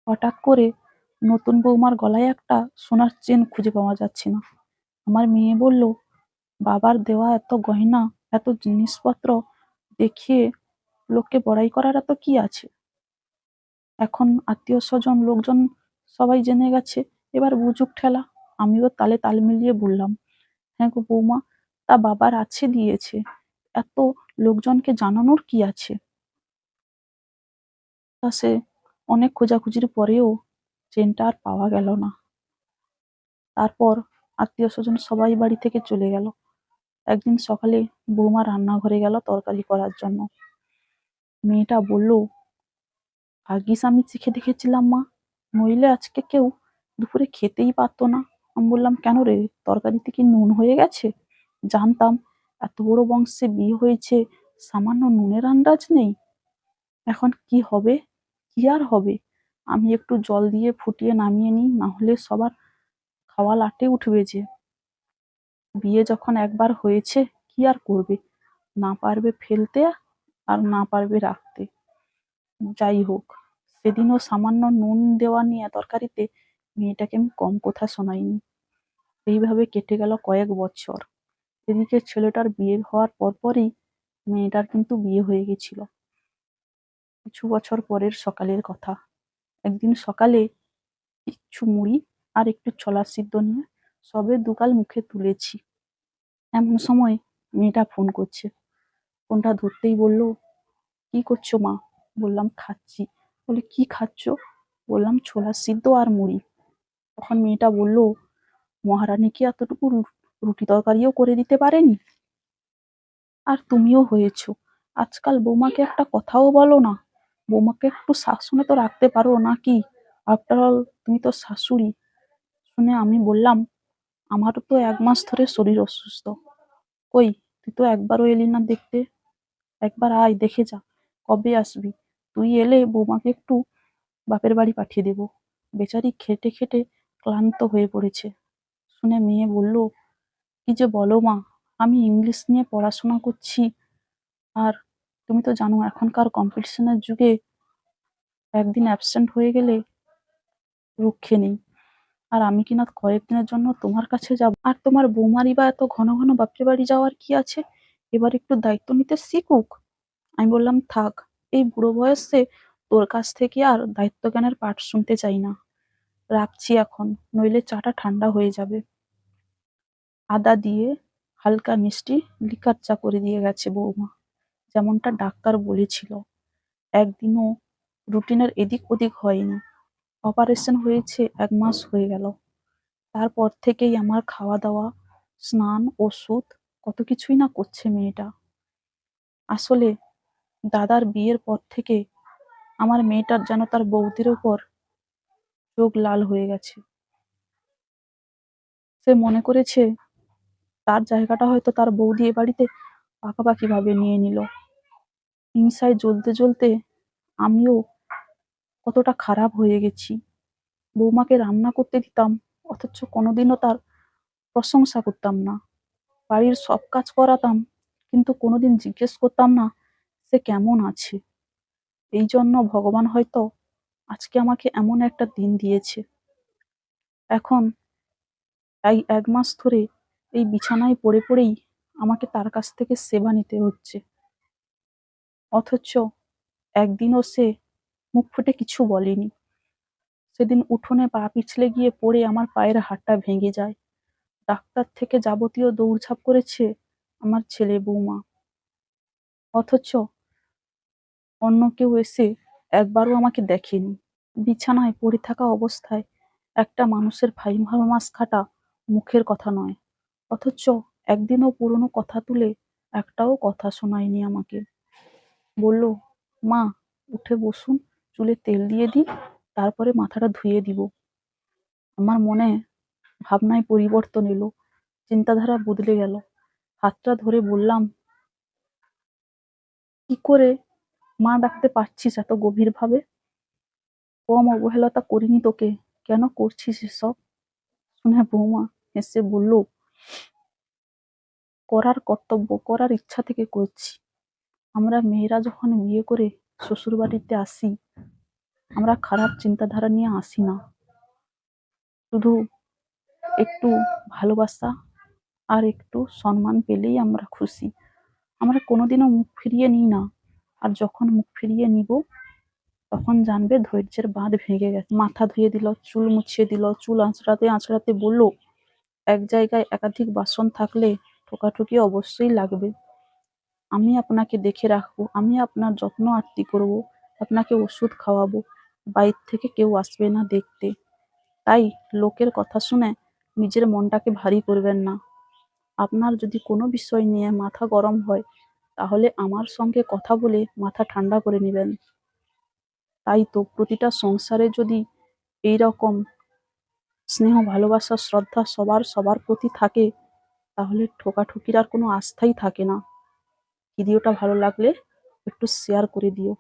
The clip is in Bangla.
হঠাৎ করে নতুন বৌমার গলায় একটা সোনার চেন খুঁজে পাওয়া যাচ্ছে না। আমার মেয়ে বলল, বাবার দেওয়া এত গয়না, এত জিনিসপত্র দেখিয়ে লোককে বড়াই করার এত কি আছে? এখন আত্মীয় স্বজন লোকজন সবাই জেনে গেছে, এবার বুঝুক ঠেলা। আমিও তালে তাল মিলিয়ে বললাম, হ্যাঁ গো বৌমা, তা বাবার আছে দিয়েছে, এত লোকজনকে জানানোর কি আছে? তা সে অনেক খোঁজাখুঁজির পরেও চেনটা আর পাওয়া গেল না। তারপর আত্মীয় স্বজন সবাই বাড়ি থেকে চলে গেল। একদিন সকালে বৌমা রান্নাঘরে গেল তরকারি করার জন্য। মেয়েটা বলল, ভাগ্যিস আমি চেখে দেখেছিলাম মা, নইলে আজকে কেউ দুপুরে খেতেই পারতো না। আমি বললাম, কেন রে, তরকারিতে কি নুন হয়ে গেছে? জানতাম এত বড় বংশে বিয়ে হয়েছে, সামান্য নুনের আন্দাজ নেই। এখন কি হবে? কি আর হবে? আমি একটু জল দিয়ে ফুটিয়ে নামিয়ে নিই, না হলে সবার খাওয়া লাটে উঠবে যে। বিয়ে যখন একবার হয়েছে, কি আর করবে? না পারবে ফেলতে, আর না পারবে রাখতে। যাই হোক, সেদিনও সামান্য নুন দেওয়া নিয়ে তরকারিতে মেয়েটাকে আমি কম কথা শোনাইনি। এইভাবে কেটে গেল কয়েক বছর। এদিকে ছেলেটার বিয়ে হওয়ার পরপরই মেয়েটার কিন্তু বিয়ে হয়ে গেছিল। কিছু বছর পরের সকালের কথা। একদিন সকালে কিছু মুড়ি আর একটু ছোলা সিদ্ধ নিয়ে সবে দুকাল মুখে তুলেছি, এমন সময় মেয়েটা ফোন করছে। ফোনটা ধরতেই বলল, কি করছো মা? বললাম, খাচ্ছি। বলে, কি খাচ্ছ? বললাম, ছোলা সিদ্ধ আর মুড়ি। তখন মেয়েটা বলল, মহারানী কি এতটুকু রুটি তরকারিও করে দিতে পারেনি? আর তুমিও হয়েছো, আজকাল বৌমাকে একটা কথাও বলো না। বৌমাকে একটু শাসনে তো রাখতে পারো নাকি? আফটার অল তুমি তো শাশুড়ি। শুনে আমি বললাম, আমারও তো 1 মাস ধরে শরীর অসুস্থ। কই, তুই তো একবারও এলি না দেখতে। একবার আয়, দেখে যা। কবে আসবি? তুই এলে বৌমাকে একটু বাপের বাড়ি পাঠিয়ে দেব। বেচারি খেটে খেটে ক্লান্ত হয়ে পড়েছে। শুনে মেয়ে বলল, কি যে বলো মা, আমি ইংলিশ নিয়ে পড়াশোনা করছি, আর তুমি তো জানো এখনকার কম্পিটিশনের যুগে একদিন অ্যাবসেন্ট হয়ে গেলে রক্ষে নেই। আর আমি কিনা কয়েকদিনের জন্য তোমার কাছে যাব, আর তোমার বৌমারই বা এত ঘন ঘন বাপের বাড়ি যাওয়ার কি আছে? এবার একটু দায়িত্ব নিতে শিখুক। আমি বললাম, থাক, এই বুড়ো বয়সে তোর কাছ থেকে আর দায়িত্ব জ্ঞানের পাঠ শুনতে চাই না। রাখছি এখন, নইলে চাটা ঠান্ডা হয়ে যাবে। আদা দিয়ে হালকা মিষ্টি লিকার চা করে দিয়ে গেছে বৌমা, যেমনটা ডাক্তার বলেছিল। একদিনও রুটিনের এদিক ওদিক হয়নি। অপারেশন হয়েছে 1 মাস হয়ে গেল। তারপর থেকেই আমার খাওয়া দাওয়া, স্নান, ওষুধ, কত কিছুই না করছে মেয়েটা। আসলে দাদার বিয়ের পর থেকে আমার মেয়েটার যেন তার বৌদির ওপর চোখ লাল হয়ে গেছে। সে মনে করেছে তার জায়গাটা হয়তো তার বৌদি এ বাড়িতে পাকাপাকি ভাবে নিয়ে নিল। হিংসায় জ্বলতে জ্বলতে আমিও কতটা খারাপ হয়ে গেছি। বৌমাকে রান্না করতে দিতাম, অথচ কোনোদিনও তার প্রশংসা করতাম না। বাড়ির সব কাজ করাতাম, কিন্তু কোনোদিন জিজ্ঞেস করতাম না সে কেমন আছে। এই জন্য ভগবান হয়তো আজকে আমাকে এমন একটা দিন দিয়েছে। এখন এই 1 মাস ধরে এই বিছানায় পড়ে পড়েই আমাকে তার কাছ থেকে সেবা নিতে হচ্ছে। অথচ একদিনও সে মুখ ফুটে কিছু বলেনি। সেদিন উঠোনে পা পিছলে গিয়ে পড়ে আমার পায়ের হাড়টা ভেঙে যায়। ডাক্তার থেকে যাবতীয় দৌড়ঝাঁপ করেছে আমার ছেলে বৌমা। অথচ অন্য কেউ এসে একবারও আমাকে দেখেনি। বিছানায় পড়ে থাকা অবস্থায় একটা মানুষের 5 মাস খাটা মুখের কথা নয়। অথচ একদিনও পুরনো কথা তুলে একটাও কথা শোনায়নি আমাকে। বলল, মা, উঠে বসুন, চুলে তেল দিয়ে দিই, তারপরে মাথাটা ধুয়ে দিব। আমার মনে ভাবনায় পরিবর্তন এলো, চিন্তাধারা বদলে গেল। হাতটা ধরে বললাম, কি করে মা ডাকতে পারছিস এত গভীর ভাবে? কম অবহেলতা করিনি তোকে, কেন করছিস এসব? শুনে বৌমা হেসে বলল, করার কর্তব্য, করার ইচ্ছা থেকে করছি। আমরা মেয়েরা যখন বিয়ে করে শ্বশুর বাড়িতে আসি, আমরা খারাপ চিন্তাধারা নিয়ে আসি না, শুধু একটু ভালোবাসা আর একটু সম্মান পেলেই আমরা খুশি। আমরা কোনোদিনও মুখ ফিরিয়ে নিই না, আর যখন মুখ ফিরিয়ে নিব তখন জানবে ধৈর্যের বাঁধ ভেঙে গেছে। মাথা ধুয়ে দিল, চুল মুছিয়ে দিল, চুল আঁচড়াতে আঁচড়াতে বলল, এক জায়গায় একাধিক বাসন থাকলে ঠোকাঠুকি অবশ্যই লাগবে। আমি আপনাকে দেখে রাখবো, আমি আপনার যত্ন আত্তি করব, আপনাকে ওষুধ খাওয়াবো, বাইরে থেকে কেউ আসবে না দেখতে। তাই লোকের কথা শুনে নিজের মনটাকে ভারী করবেন না। আপনার যদি কোনো বিষয় নিয়ে মাথা গরম হয় তাহলে আমার সঙ্গে কথা বলে মাথা ঠান্ডা করে নেবেন। তাই তো প্রতিটা সংসারে যদি এইরকম স্নেহ, ভালোবাসা, শ্রদ্ধা সবার প্রতি থাকে তাহলে ঠোকাঠুকির আর কোনো আস্থাই থাকে না। ভিডিওটা ভালো লাগলে একটু শেয়ার করে দিও।